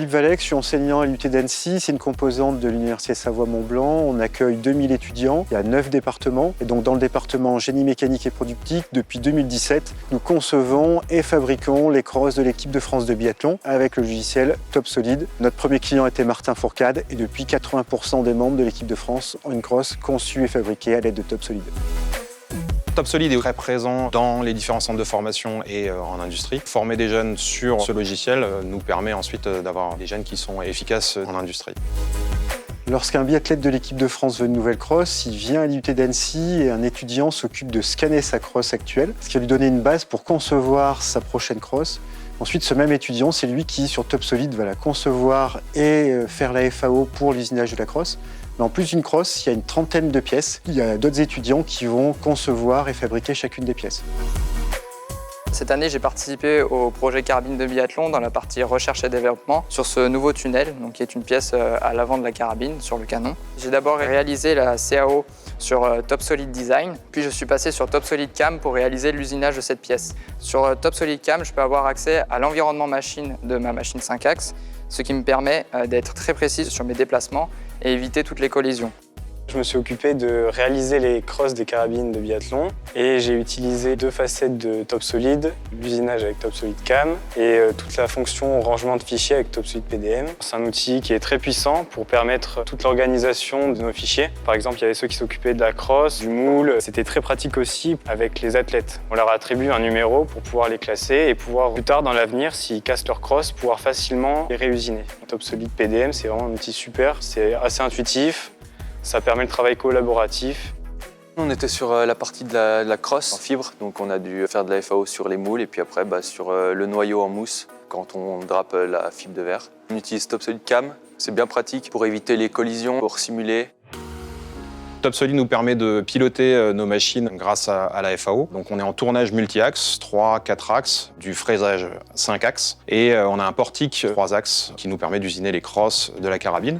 Philippe Valeix, je suis enseignant à l'UT d'Annecy, c'est une composante de l'Université Savoie-Mont-Blanc. On accueille 2000 étudiants, il y a 9 départements. Et donc dans le département génie mécanique et productique, depuis 2017, nous concevons et fabriquons les crosses de l'équipe de France de biathlon avec le logiciel TopSolid. Notre premier client était Martin Fourcade et depuis 80% des membres de l'équipe de France ont une crosse conçue et fabriquée à l'aide de TopSolid. TopSolid est très présent dans les différents centres de formation et en industrie. Former des jeunes sur ce logiciel nous permet ensuite d'avoir des jeunes qui sont efficaces en industrie. Lorsqu'un biathlète de l'équipe de France veut une nouvelle crosse, il vient à l'IUT d'Annecy et un étudiant s'occupe de scanner sa crosse actuelle, ce qui va lui donner une base pour concevoir sa prochaine crosse. Ensuite, ce même étudiant, c'est lui qui, sur TopSolid, va la concevoir et faire la FAO pour l'usinage de la crosse. Mais en plus d'une crosse, il y a une trentaine de pièces. Il y a d'autres étudiants qui vont concevoir et fabriquer chacune des pièces. Cette année, j'ai participé au projet carabine de biathlon dans la partie recherche et développement sur ce nouveau tunnel, donc qui est une pièce à l'avant de la carabine, sur le canon. J'ai d'abord réalisé la CAO sur TopSolid Design, puis je suis passé sur TopSolid Cam pour réaliser l'usinage de cette pièce. Sur TopSolid Cam, je peux avoir accès à l'environnement machine de ma machine 5 axes, ce qui me permet d'être très précis sur mes déplacements et éviter toutes les collisions. Je me suis occupé de réaliser les crosses des carabines de biathlon et j'ai utilisé 2 facettes de TopSolid, l'usinage avec TopSolid Cam et toute la fonction rangement de fichiers avec TopSolid PDM. C'est un outil qui est très puissant pour permettre toute l'organisation de nos fichiers. Par exemple, il y avait ceux qui s'occupaient de la crosse, du moule. C'était très pratique aussi avec les athlètes. On leur attribue un numéro pour pouvoir les classer et pouvoir plus tard dans l'avenir, s'ils cassent leur crosse, pouvoir facilement les réusiner. TopSolid PDM, c'est vraiment un outil super, c'est assez intuitif. Ça permet le travail collaboratif. On était sur la partie de la crosse en fibre, donc on a dû faire de la FAO sur les moules et puis après sur le noyau en mousse quand on drape la fibre de verre. On utilise TopSolid Cam, c'est bien pratique pour éviter les collisions, pour simuler. TopSolid nous permet de piloter nos machines grâce à la FAO. Donc on est en tournage multi-axes, 3-4 axes, du fraisage 5 axes et on a un portique 3 axes qui nous permet d'usiner les crosses de la carabine.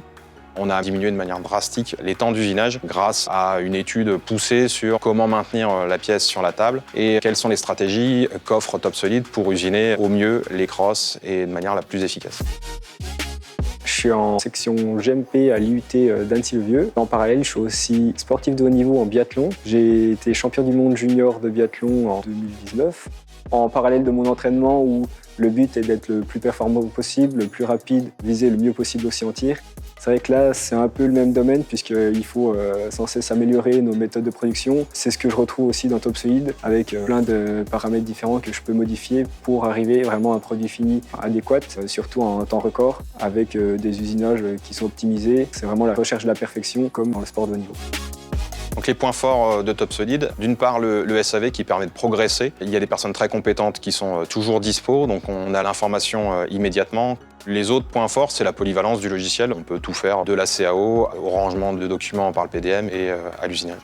On a diminué de manière drastique les temps d'usinage grâce à une étude poussée sur comment maintenir la pièce sur la table et quelles sont les stratégies qu'offre TopSolid pour usiner au mieux les crosses et de manière la plus efficace. Je suis en section GMP à l'IUT d'Annecy-le-Vieux. En parallèle, je suis aussi sportif de haut niveau en biathlon. J'ai été champion du monde junior de biathlon en 2019. En parallèle de mon entraînement où le but est d'être le plus performant possible, le plus rapide, viser le mieux possible aussi en tir. C'est vrai que là, c'est un peu le même domaine puisqu'il faut sans cesse améliorer nos méthodes de production. C'est ce que je retrouve aussi dans TopSolid avec plein de paramètres différents que je peux modifier pour arriver vraiment à un produit fini adéquat, surtout en temps record, avec des usinages qui sont optimisés. C'est vraiment la recherche de la perfection comme dans le sport de haut niveau. Donc les points forts de TopSolid, d'une part le SAV qui permet de progresser. Il y a des personnes très compétentes qui sont toujours dispo, donc on a l'information immédiatement. Les autres points forts, c'est la polyvalence du logiciel. On peut tout faire, de la CAO au rangement de documents par le PDM et à l'usinage.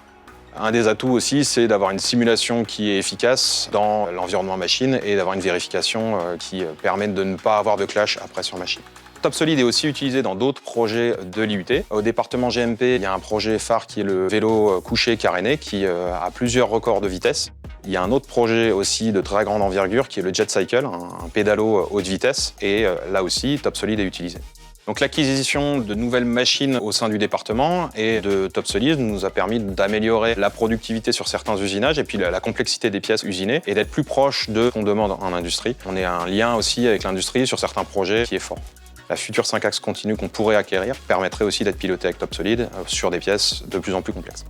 Un des atouts aussi, c'est d'avoir une simulation qui est efficace dans l'environnement machine et d'avoir une vérification qui permet de ne pas avoir de clash après sur machine. TopSolid est aussi utilisé dans d'autres projets de l'IUT. Au département GMP, il y a un projet phare qui est le vélo couché caréné qui a plusieurs records de vitesse. Il y a un autre projet aussi de très grande envergure qui est le Jet Cycle, un pédalo haute vitesse. Et là aussi, TopSolid est utilisé. Donc l'acquisition de nouvelles machines au sein du département et de TopSolid nous a permis d'améliorer la productivité sur certains usinages et puis la complexité des pièces usinées et d'être plus proche de ce qu'on demande en industrie. On est un lien aussi avec l'industrie sur certains projets qui est fort. La future 5 axes continue qu'on pourrait acquérir permettrait aussi d'être piloté avec TopSolid sur des pièces de plus en plus complexes.